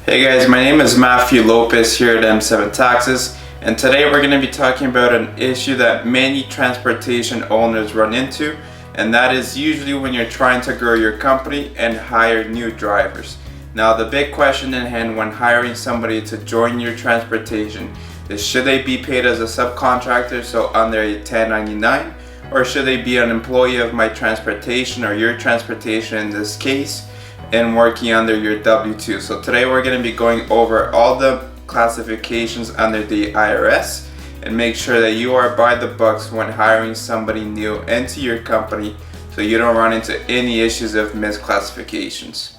Hey guys, my name is Matthew Lopez here at M7 Taxes, and today we're going to be talking about an issue that many transportation owners run into, and that is usually when you're trying to grow your company and hire new drivers. Now, the big question in hand when hiring somebody to join your transportation is, should they be paid as a subcontractor, so under a 1099, or should they be an employee of my transportation or your transportation in this case, and working under your W-2. So today we're going to be going over all the classifications under the IRS and make sure that you are by the books when hiring somebody new into your company so you don't run into any issues of misclassifications.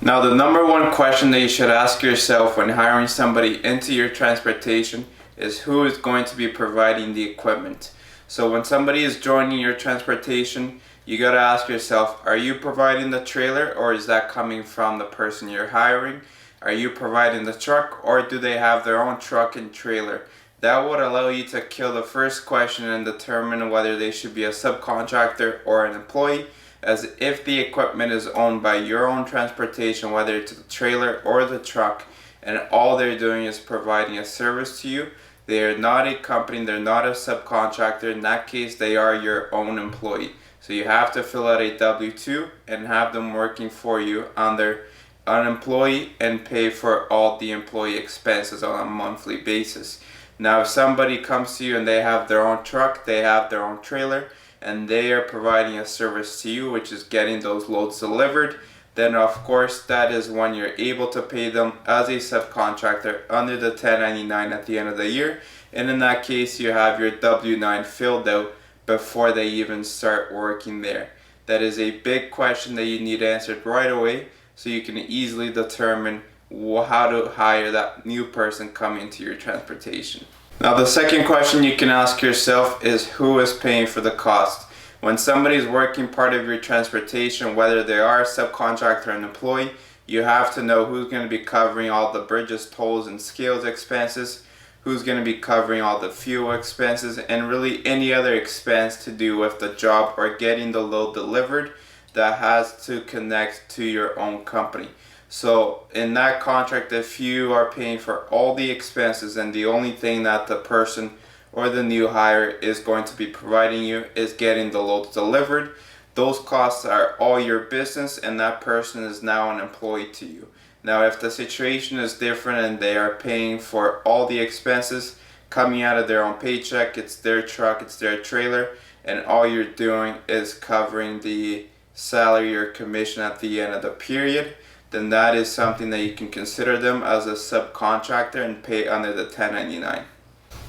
Now, the number one question that you should ask yourself when hiring somebody into your transportation is who is going to be providing the equipment. So when somebody is joining your transportation, you got to ask yourself, are you providing the trailer or is that coming from the person you're hiring? Are you providing the truck or do they have their own truck and trailer? That would allow you to kill the first question and determine whether they should be a subcontractor or an employee, as if the equipment is owned by your own transportation, whether it's the trailer or the truck, and all they're doing is providing a service to you. They are not a company, they're not a subcontractor. In that case, they are your own employee. So you have to fill out a W-2 and have them working for you under an employee and pay for all the employee expenses on a monthly basis. Now, if somebody comes to you and they have their own truck, they have their own trailer, and they are providing a service to you, which is getting those loads delivered, then of course that is when you're able to pay them as a subcontractor under the 1099 at the end of the year. And in that case, you have your W-9 filled out before they even start working there. That is a big question that you need answered right away so you can easily determine how to hire that new person coming to your transportation. Now, the second question you can ask yourself is who is paying for the cost. When somebody is working part of your transportation, whether they are a subcontractor or an employee, you have to know who's going to be covering all the bridges, tolls, and scales expenses, who's going to be covering all the fuel expenses, and really any other expense to do with the job or getting the load delivered that has to connect to your own company. So in that contract, if you are paying for all the expenses and the only thing that the person or the new hire is going to be providing you is getting the loads delivered, those costs are all your business and that person is now an employee to you. Now, if the situation is different and they are paying for all the expenses coming out of their own paycheck, it's their truck, it's their trailer, and all you're doing is covering the salary or commission at the end of the period, then that is something that you can consider them as a subcontractor and pay under the 1099.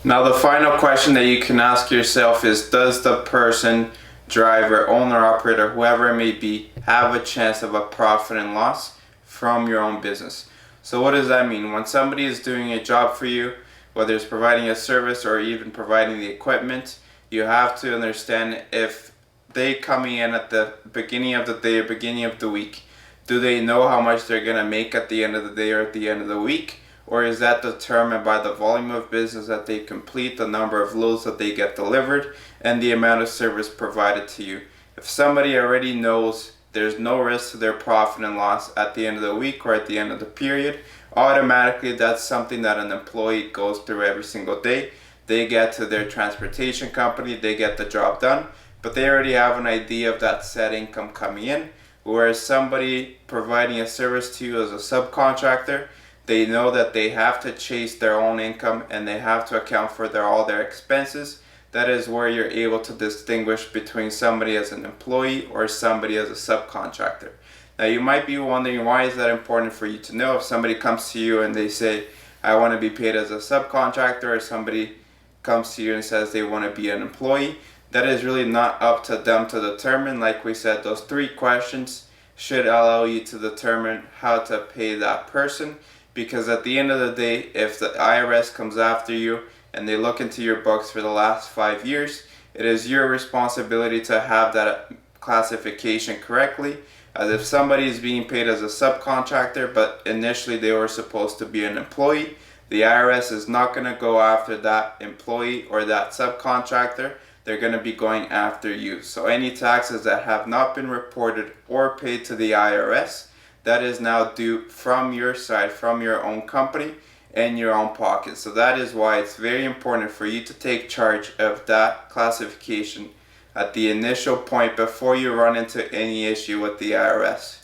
Now, the final question that you can ask yourself is, does the person, driver, owner, operator, whoever it may be, have a chance of a profit and loss from your own business? So what does that mean? When somebody is doing a job for you, whether it's providing a service or even providing the equipment, you have to understand if they coming in at the beginning of the day or beginning of the week, do they know how much they're going to make at the end of the day or at the end of the week? Or is that determined by the volume of business that they complete, the number of loads that they get delivered, and the amount of service provided to you? If somebody already knows there's no risk to their profit and loss at the end of the week or at the end of the period, automatically that's something that an employee goes through every single day. They get to their transportation company, they get the job done, but they already have an idea of that set income coming in. Whereas somebody providing a service to you as a subcontractor, they know that they have to chase their own income and they have to account for all their expenses. That is where you're able to distinguish between somebody as an employee or somebody as a subcontractor. Now, you might be wondering, why is that important for you to know? If somebody comes to you and they say, I want to be paid as a subcontractor, or somebody comes to you and says they want to be an employee, that is really not up to them to determine. Like we said, those three questions should allow you to determine how to pay that person, because at the end of the day, if the IRS comes after you and they look into your books for the last 5 years, it is your responsibility to have that classification correctly. As if somebody is being paid as a subcontractor, but initially they were supposed to be an employee, the IRS is not going to go after that employee or that subcontractor. They're going to be going after you. So any taxes that have not been reported or paid to the IRS, that is now due from your side, from your own company and your own pocket. So that is why it's very important for you to take charge of that classification at the initial point before you run into any issue with the IRS.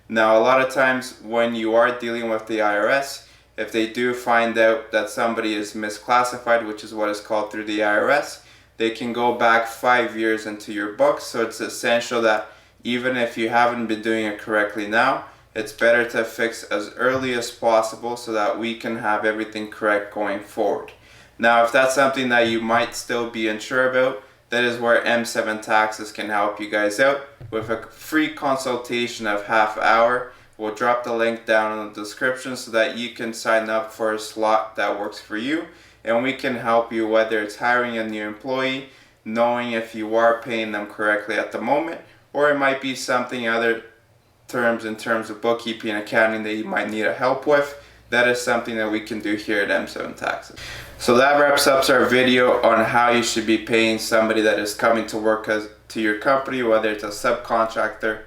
Now, a lot of times when you are dealing with the IRS, if they do find out that somebody is misclassified, which is what is called through the IRS, they can go back 5 years into your books. So it's essential that even if you haven't been doing it correctly now, it's better to fix as early as possible so that we can have everything correct going forward. Now, if that's something that you might still be unsure about, that is where M7 Taxes can help you guys out with a free consultation of half hour. We'll drop the link down in the description so that you can sign up for a slot that works for you, and we can help you whether it's hiring a new employee, knowing if you are paying them correctly at the moment, or it might be something other terms in terms of bookkeeping and accounting that you might need help with. That is something that we can do here at M7 Taxes. So that wraps up our video on how you should be paying somebody that is coming to work to your company, whether it's a subcontractor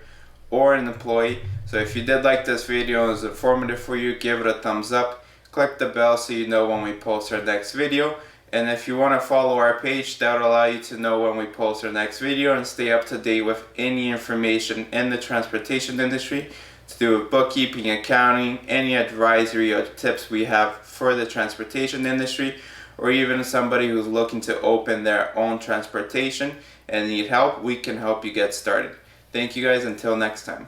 or an employee. So if you did like this video and it was informative for you, give it a thumbs up. Click the bell so you know when we post our next video. And if you want to follow our page, that will allow you to know when we post our next video and stay up to date with any information in the transportation industry to do with bookkeeping, accounting, any advisory or tips we have for the transportation industry, or even somebody who's looking to open their own transportation and need help, we can help you get started. Thank you guys, until next time.